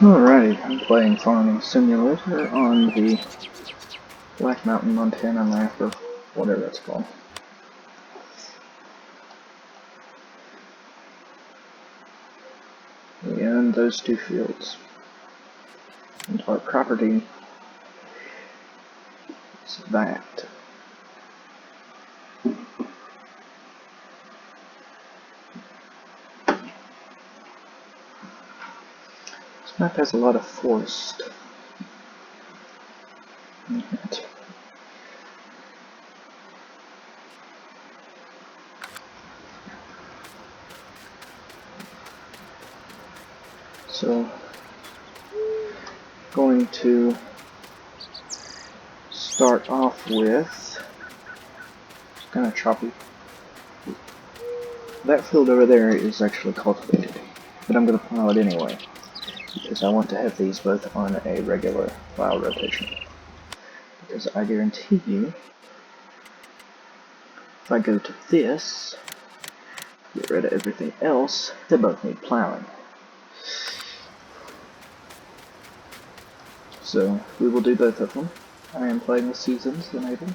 Alrighty, I'm playing Farming Simulator on the Black Mountain, Montana map, or whatever it's called. We own those two fields. And our property is that. This map has a lot of forest in it. So, going to start off with kind of choppy. That field over there is actually cultivated, but I'm going to plow it anyway, because I want to have these both on a regular plow rotation. Because I guarantee you, if I go to this, get rid of everything else, they both need plowing. So we will do both of them. I am playing with seasons enabled.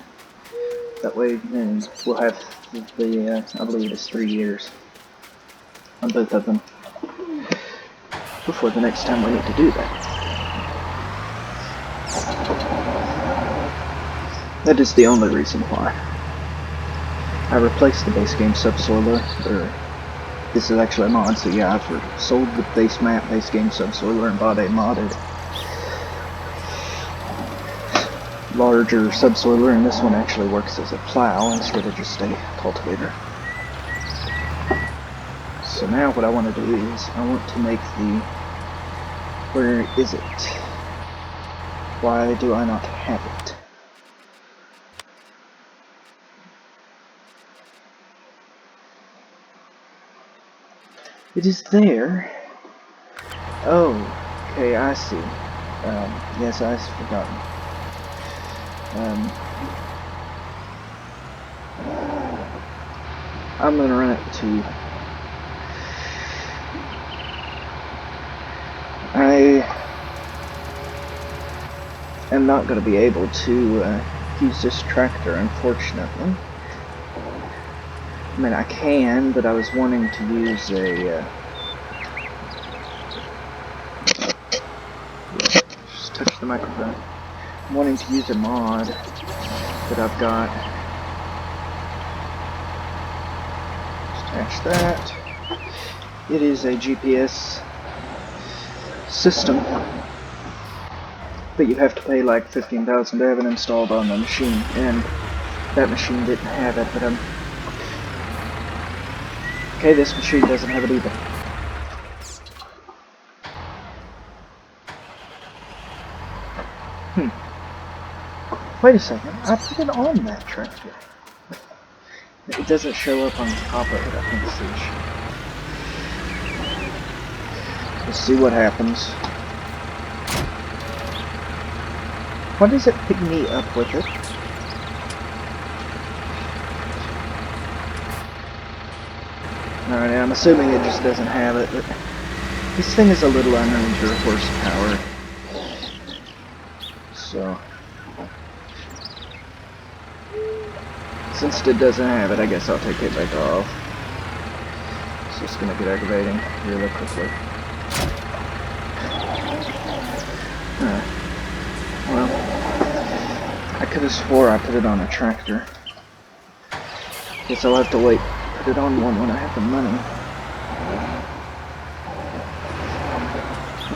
That way then we'll have the, I believe it's 3 years on both of them before the next time we need to do that. That is the only reason why. I replaced the base game subsoiler, or this is actually a mod, so yeah, I've sold the base map, base game subsoiler, and bought a modded larger subsoiler, and this one actually works as a plow instead of just a cultivator. So now what I want to do is, I want to make the... Where is it? Why do I not have it? It is there. Oh, okay, I see. Yes, I've forgotten. I'm gonna run it to... I am not gonna be able to use this tractor, unfortunately. I mean, I can, but I was wanting to use a... just touch the microphone. I'm wanting to use a mod that I've got. Just attach that. It is a GPS system, but you have to pay like $15,000 to have it installed on the machine, and that machine didn't have it, but okay, this machine doesn't have it either. Wait a second, I put it on that tractor. It doesn't show up on the top of it, I think it's the issue. Let's see what happens. Why does it pick me up with it? Alright, I'm assuming it just doesn't have it, but this thing is a little under 100 horsepower. So, since it doesn't have it, I guess I'll take it back off. It's just gonna get aggravating really quickly. Well, I could have swore I put it on a tractor. Guess I'll have to wait. Put it on one when I have the money.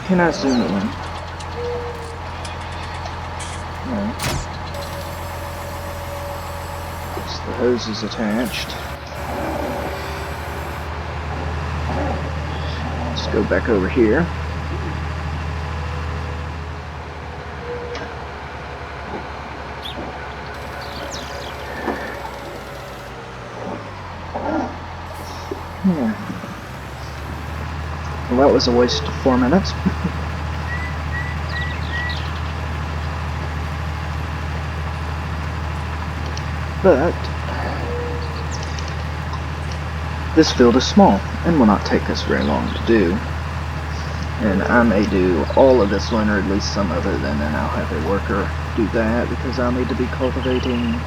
Can I zoom in? No. The hose is attached. Let's go back over here. Well, that was a waste of 4 minutes. But this field is small and will not take us very long to do. And I may do all of this one, or at least some of it, and then I'll have a worker do that, because I'll need to be cultivating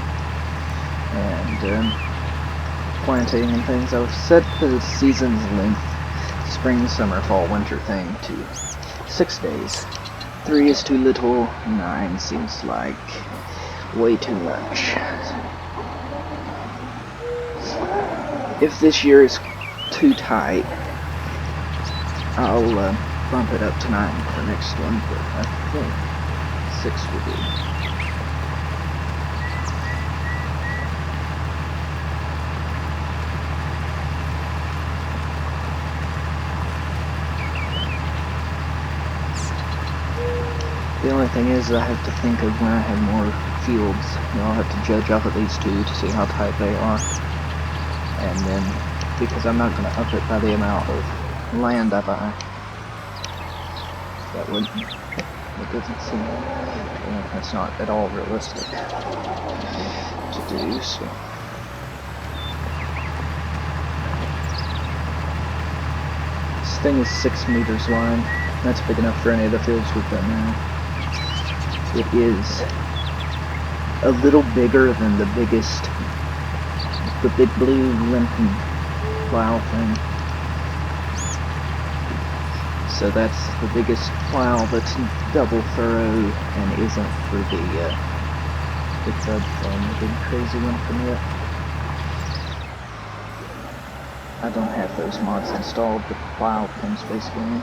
and planting and things. I've set the season's length, spring, summer, fall, winter thing, to 6 days. 3 is too little, 9 seems like way too much. If this year is too tight, I'll bump it up to 9 for the next one, but I think 6 will do. The only thing is I have to think of when I have more fields. I'll have to judge off of these two to see how tight they are. And then, because I'm not going to up it by the amount of land I buy. That doesn't seem, that's not at all realistic to do, so. This thing is 6 meters wide. That's big enough for any of the fields we've got now. It is a little bigger than the biggest, the big blue Lincoln plow thing. So that's the biggest plow that's double furrow and isn't for the big thing, the big crazy one from it. I don't have those mods installed, but the plow comes basically in.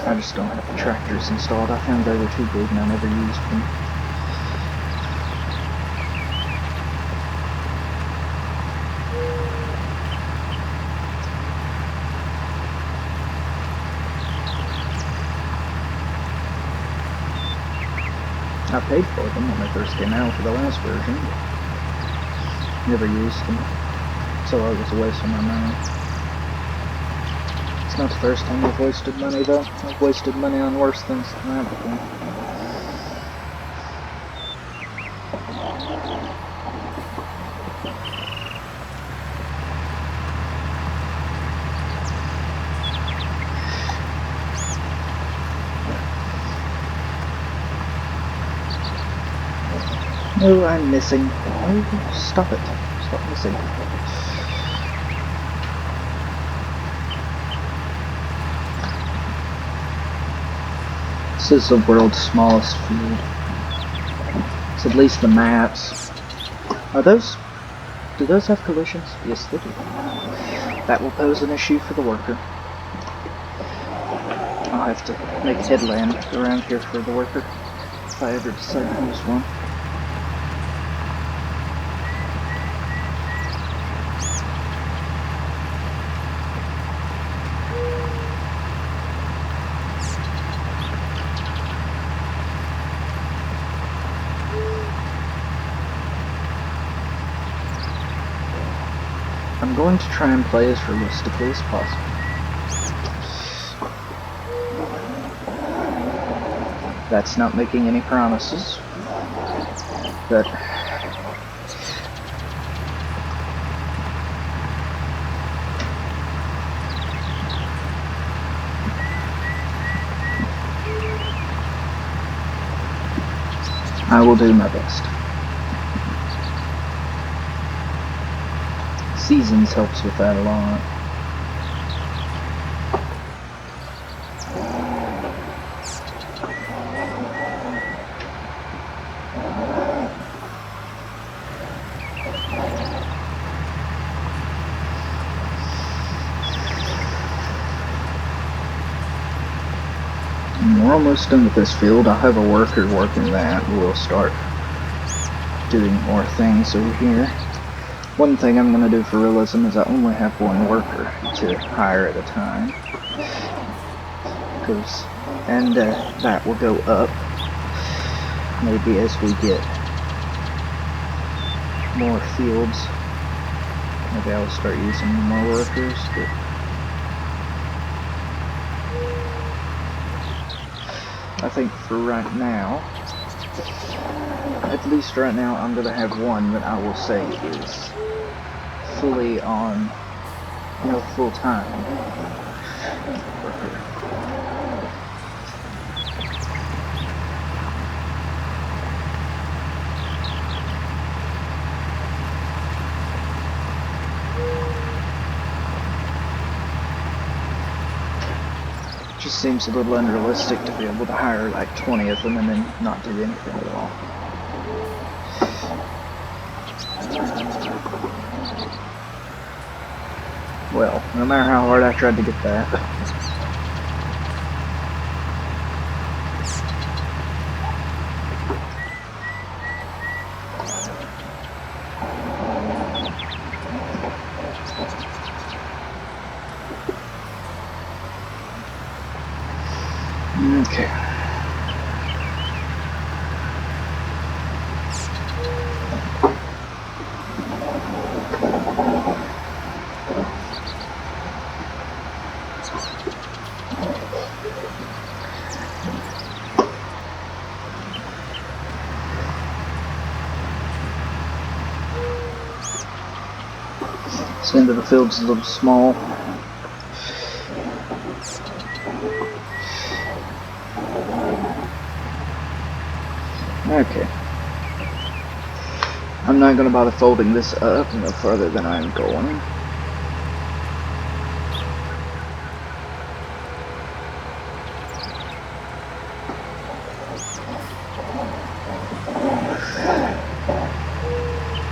I just don't have the tractors installed. I found they were too big and I never used them. I paid for them when they first came out for the last version. Never used them, so I was wasting my money. It's not the first time I've wasted money though. I've wasted money on worse things than that before. No, I'm missing. Oh, stop it. Stop missing. This is the world's smallest field. It's at least the maps. Are those... do those have collisions? Yes, they do. That will pose an issue for the worker. I'll have to make a headland around here for the worker, if I ever decide to use one. I'm going to try and play as realistically as possible. That's not making any promises, but I will do my best. Seasons helps with that a lot. We're almost done with this field. I'll have a worker working that. We'll start doing more things over here. One thing I'm going to do for realism is I only have one worker to hire at a time. And that will go up maybe as we get more fields. Maybe I'll start using more workers. But I think for right now, at least right now, I'm going to have one that I will say is fully on no full-time worker. Just seems a little unrealistic to be able to hire like 20 of them and then not do anything at all. Well, no matter how hard I tried to get that. Okay. This end of the field's a little small. Okay. I'm not going to bother folding this up no further than I'm going.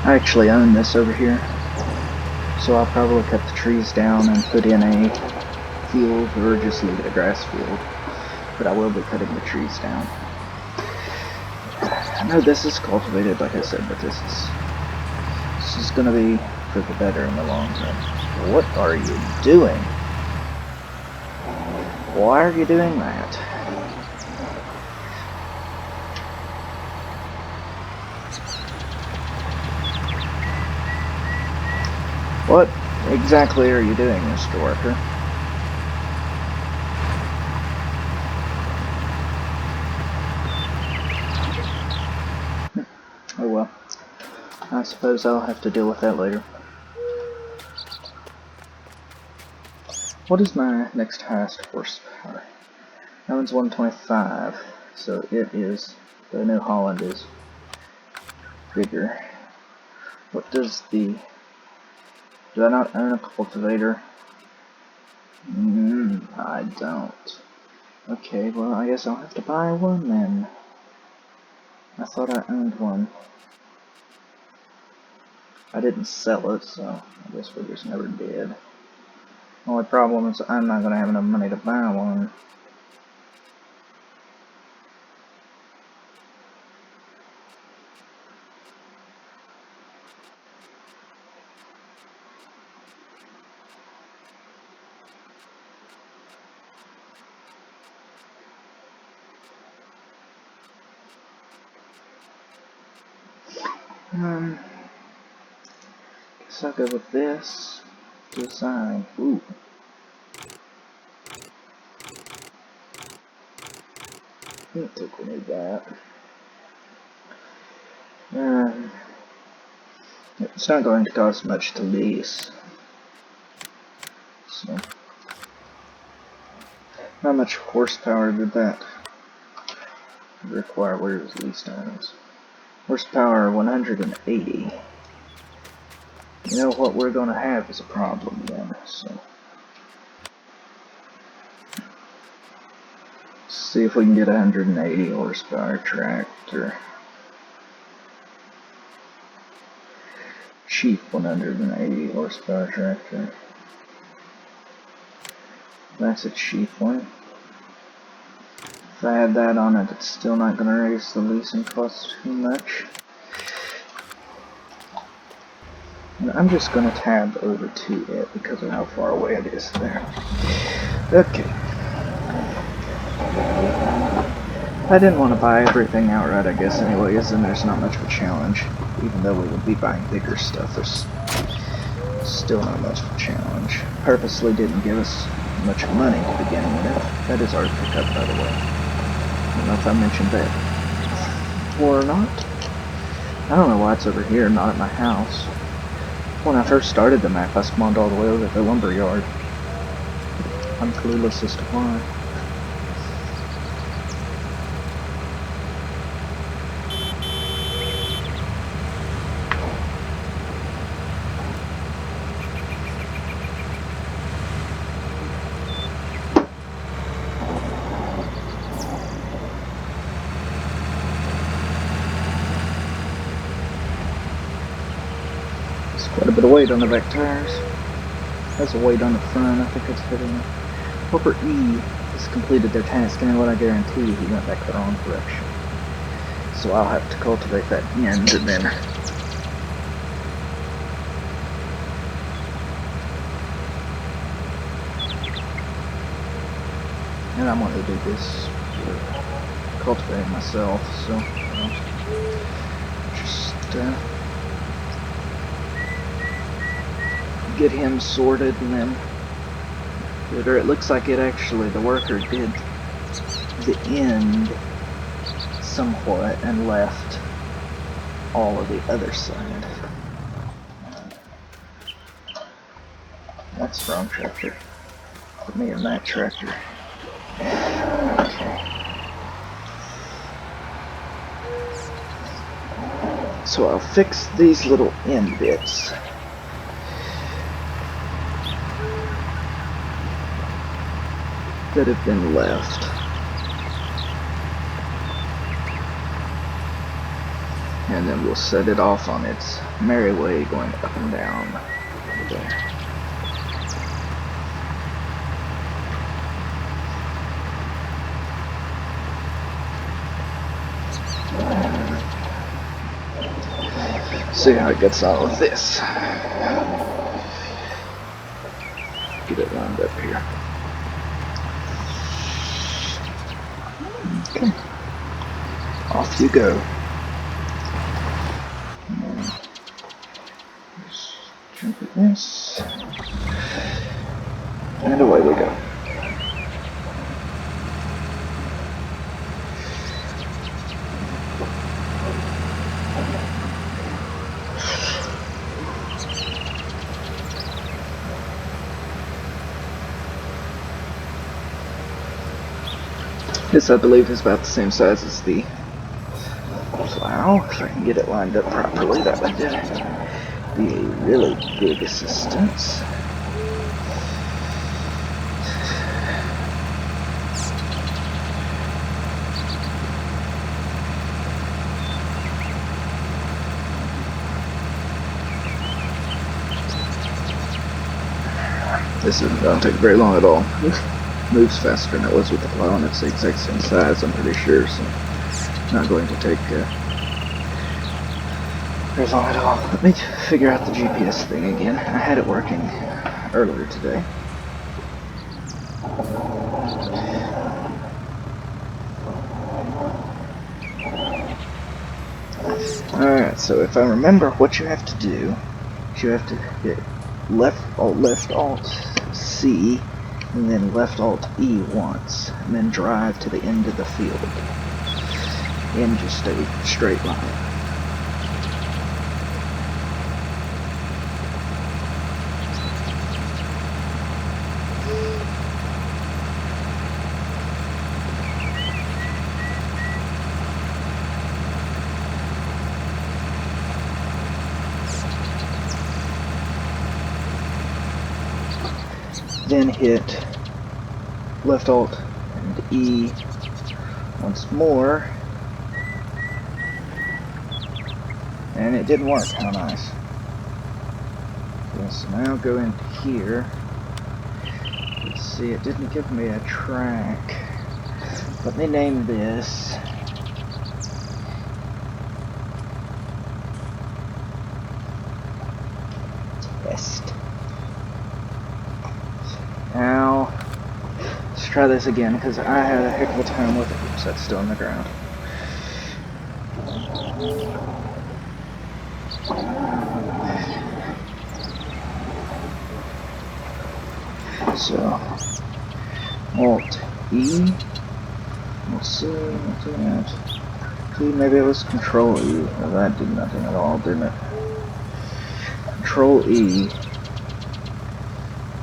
I actually own this over here, so I'll probably cut the trees down and put in a field or just leave it a grass field, but I will be cutting the trees down. I know this is cultivated, like I said, but this is going to be for the better in the long run. What are you doing? Why are you doing that? What exactly are you doing, Mr. Worker? Oh well. I suppose I'll have to deal with that later. What is my next highest horsepower? That one's 125, so it is, the New Holland is bigger. What does the, do I not own a cultivator? I don't. Okay, well I guess I'll have to buy one then. I thought I owned one. I didn't sell it, so I guess we just never did. Only problem is I'm not gonna have enough money to buy one. Guess I'll go with this design. Ooh. I don't think we need that. It's not going to cost much to lease. So, how much horsepower did that require? Where's lease times? Horsepower 180. You know what we're going to have is a problem then. So, let's see if we can get a 180 horsepower tractor. Cheap 180 horsepower tractor. That's a cheap one. If I add that on it, it's still not going to raise the leasing cost too much. And I'm just going to tab over to it because of how far away it is there. Okay. I didn't want to buy everything outright, I guess, anyways, and there's not much of a challenge. Even though we would be buying bigger stuff, there's still not much of a challenge. Purposely didn't give us much money to begin with. That is our pickup, by the way. I don't know if I mentioned that or not. I don't know why it's over here, not at my house. When I first started the map, I spawned all the way over at the lumber yard. I'm clueless as to why. There's quite a bit of weight on the back tires. Has a weight on the front. I think it's hitting it. Corporate E has completed their task, and what I guarantee he went back the wrong direction. So I'll have to cultivate that end and then I'm going to do this for cultivating myself, so just get him sorted and then it looks like it actually, the worker did the end somewhat and left all of the other side. That's the wrong tractor. Put me in that tractor. Okay. So I'll fix these little end bits. That have been left. And then we'll set it off on its merry way going up and down over there. See how it gets on with this. Get it lined up here. Okay. Off you go. Just jump at this. And away we go. This, I believe, is about the same size as the plow. If I can get it lined up properly, that would be a really big assistance. This isn't going to take very long at all. Moves faster than it was with the plow, and it's the exact same size, I'm pretty sure, so it's not going to take very long at all. Let me figure out the GPS thing again. I had it working earlier today. Alright, so if I remember what you have to do, you have to hit left Alt C and then left Alt E once, and then drive to the end of the field in just a straight line. Then hit left Alt and E once more, and it didn't work. How nice. Okay, so now go in here. Let's see, it didn't give me a track. Let me name this West. Now, let's try this again, because I had a heck of a time with it. Oops, that's still on the ground. So, Alt E. Let's see, what's that? See, maybe it was Control E. Well, that did nothing at all, didn't it? Control E,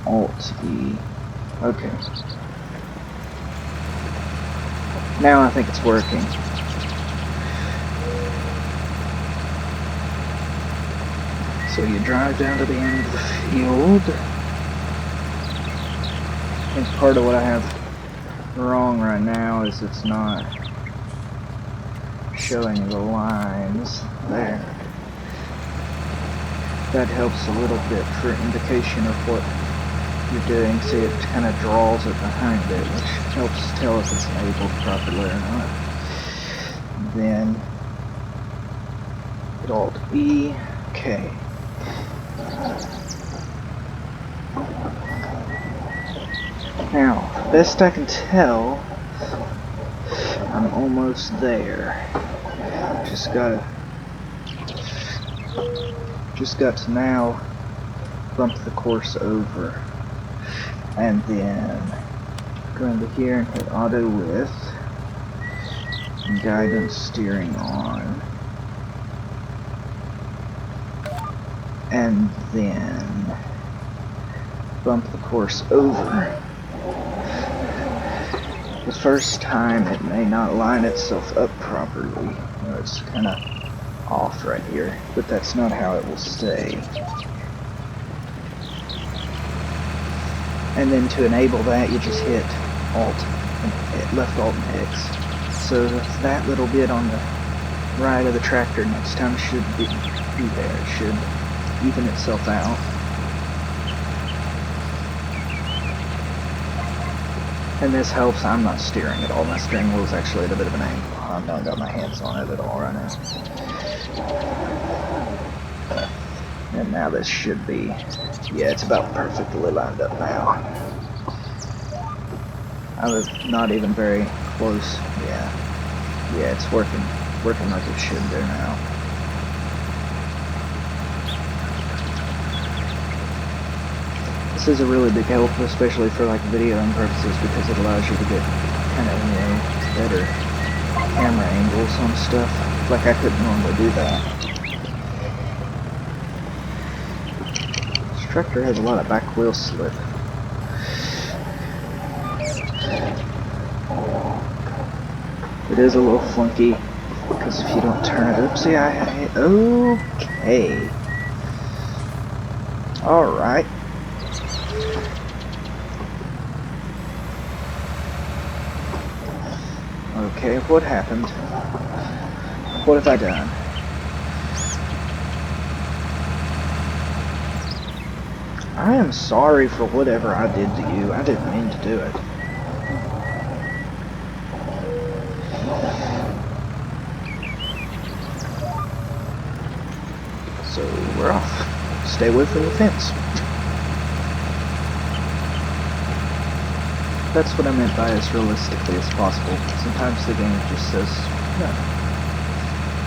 Alt E. Okay. Now I think it's working. So you drive down to the end of the field. I think part of what I have wrong right now is it's not showing the lines there. That helps a little bit for indication of what you're doing. See, it kind of draws it behind it, which helps tell if it's enabled properly or not. Then Alt E, okay. Now, best I can tell, I'm almost there. Just got to now bump the course over, and then go into here and hit auto width and guidance steering on, and then bump the course over. The first time it may not line itself up properly. It's kind of off right here, but that's not how it will stay. And then to enable that, you just hit left Alt and X. So that little bit on the right of the tractor next time should be there. It should even itself out. And this helps. I'm not steering at all. My steering wheel is actually at a bit of an angle. I've not got my hands on it at all right now. And now this should be, yeah, it's about perfectly lined up now. I was not even very close. Yeah, it's working like it should do now. This is a really big help, especially for like videoing purposes, because it allows you to get kind of, better camera angles on stuff. Like I couldn't normally do that. This tractor has a lot of back wheel slip. It is a little funky, because if you don't turn it up, see, okay. Alright. Okay, what happened? What have I done? I am sorry for whatever I did to you. I didn't mean to do it. So we're off. Stay away from the fence. That's what I meant by as realistically as possible. Sometimes the game just says no,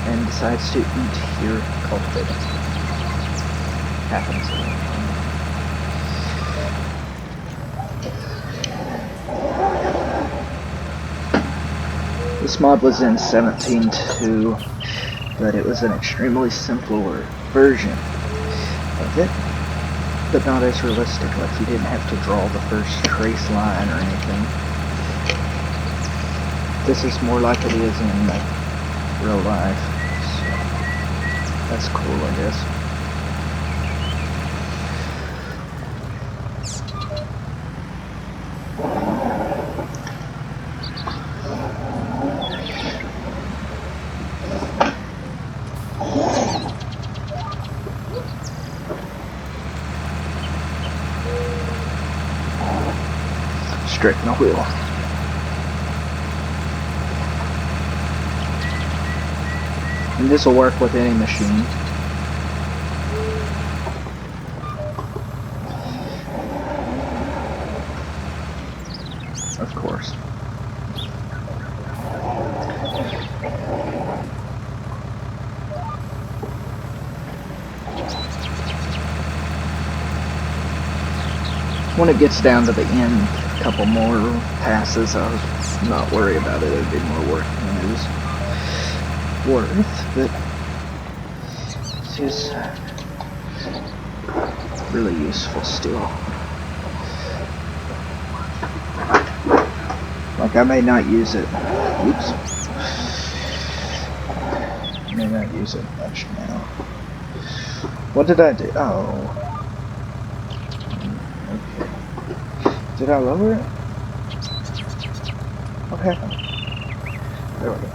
and decides to eat your cultivating. Happens. This mod was in 17.2, but it was an extremely simpler version of it. But not as realistic, like you didn't have to draw the first trace line or anything. This is more like it is in real life, so that's cool, I guess. Straighten the wheel. And this will work with any machine. Of course. When it gets down to the end, a couple more passes, I was not worried about it. It would be more work than it was worth, but it's just really useful still. Like, I may not use it. Oops. I may not use it much now. What did I do? Oh. Okay. Did I lower it? What happened? There we go.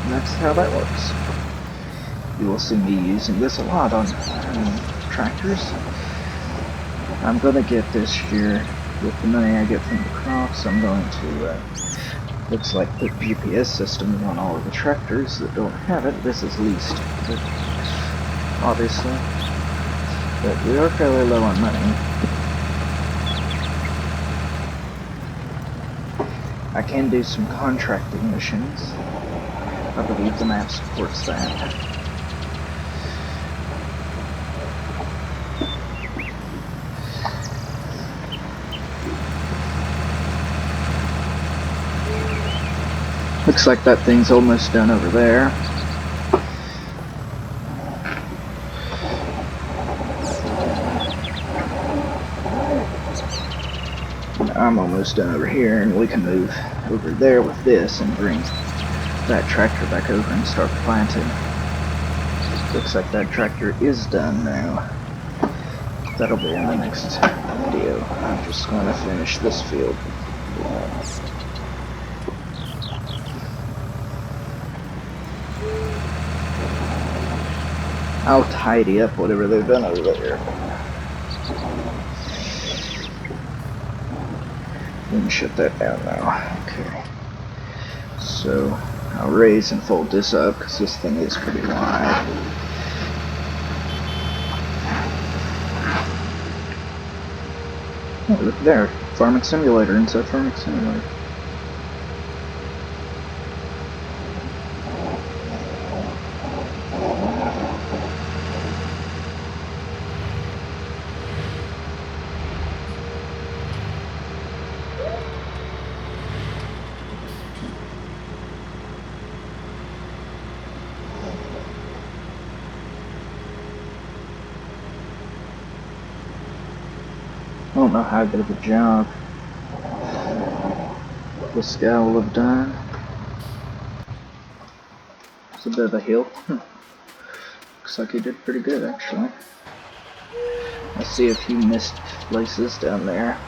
And that's how that works. You will see me using this a lot on tractors. I'm gonna get this year with the money I get from the crops. I'm going to looks like put GPS systems on all of the tractors that don't have it. This is leased, but obviously, but we are fairly low on money. I can do some contracting missions. I believe the map supports that. Looks like that thing's almost done over there. I'm almost done over here, and we can move over there with this and bring that tractor back over and start planting. Looks like that tractor is done now. That'll be in the next video. I'm just going to finish this field. I'll tidy up whatever they've done over there. Let me shut that down now. Okay. So, I'll raise and fold this up because this thing is pretty wide. Oh, look there. Farming Simulator inside Farming Simulator. I don't know how good of a job this guy will have done. It's a bit of a hill. Looks like he did pretty good, actually. I see a few missed places down there.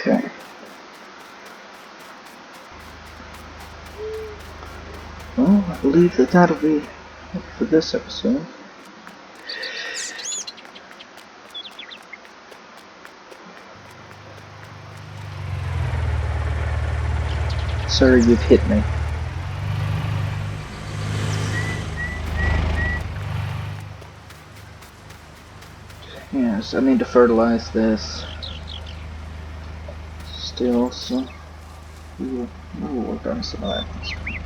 Okay. Well, I believe that that'll be it for this episode. Sir, you've hit me. Yes, I need to fertilize this still, so we'll work on some of that.